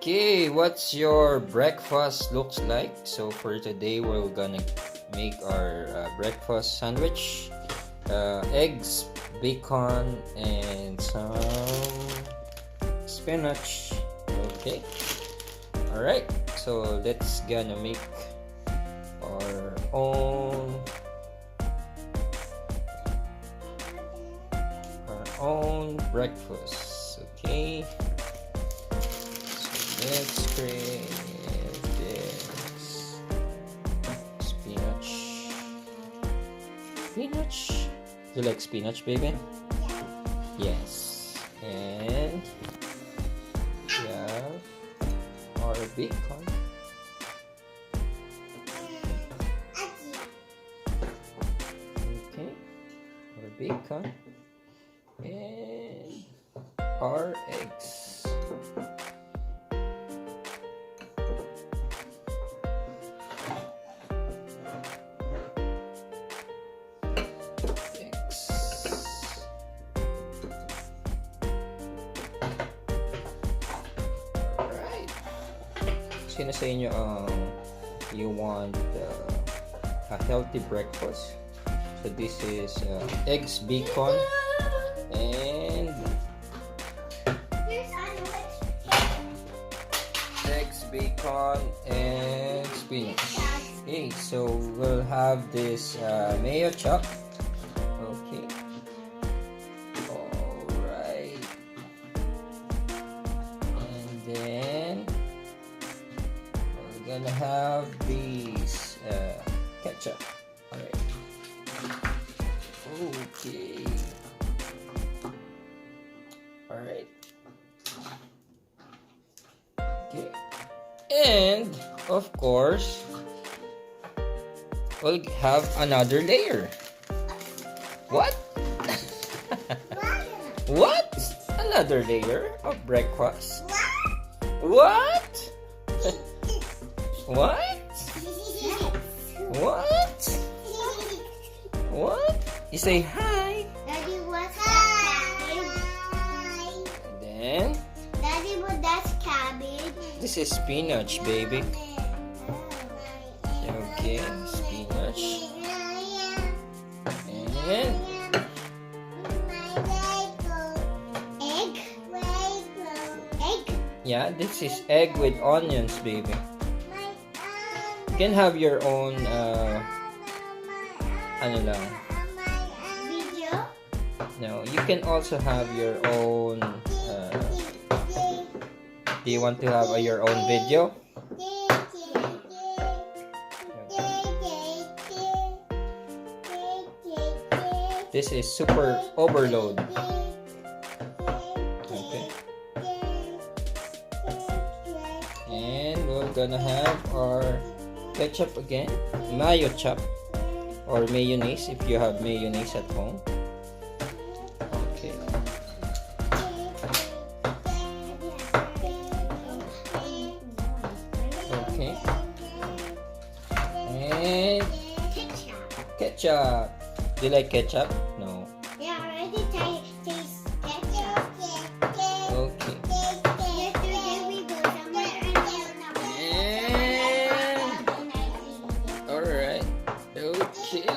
Okay, what's your breakfast looks like? So for today, we're gonna make our breakfast sandwich. Eggs, bacon, and some spinach. Okay. Alright, so let's gonna make our own breakfast. Okay. Let's create this spinach. Spinach? You like spinach, baby? Yeah. Yes. And we have our bacon. Okay. Our bacon. And our eggs. Sino sa inyo you want a healthy breakfast? So this is eggs, bacon, and spinach. Okay, so we'll have this MAYOCHUP. Okay. Alright. And then we're gonna have these ketchup. Alright. Okay. Alright. Okay. And of course, we'll have another layer. What? What? Another layer of breakfast? What? What? What? What? You say hi. Daddy, what's cabbage? And then Daddy, that's cabbage. this is spinach, baby. Okay, spinach. And egg. Egg. yeah, this is egg with onions, baby. You can have your own ano lang. Video. No, you can also have your own do you want to have your own video? This is super overload. Okay. And we're gonna have our ketchup again, MAYOCHUP or mayonnaise if you have mayonnaise at home. Okay. Okay. And ketchup. Do you like ketchup? No. Yeah, I already taste ketchup. Okay. Yesterday we go somewhere And alright. Okay.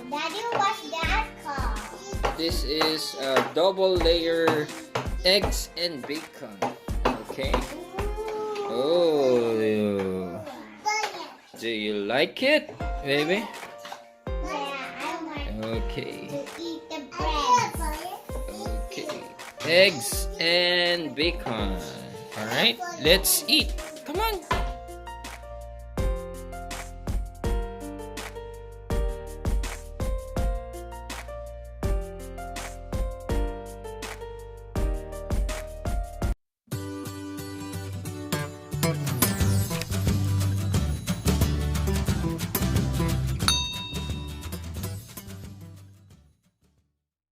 Daddy, what's that called? This is a double layer eggs and bacon. Okay. Oh. Do you like it, baby? Okay. Eat the bread. Okay. Eggs and bacon. Alright, let's eat. Come on.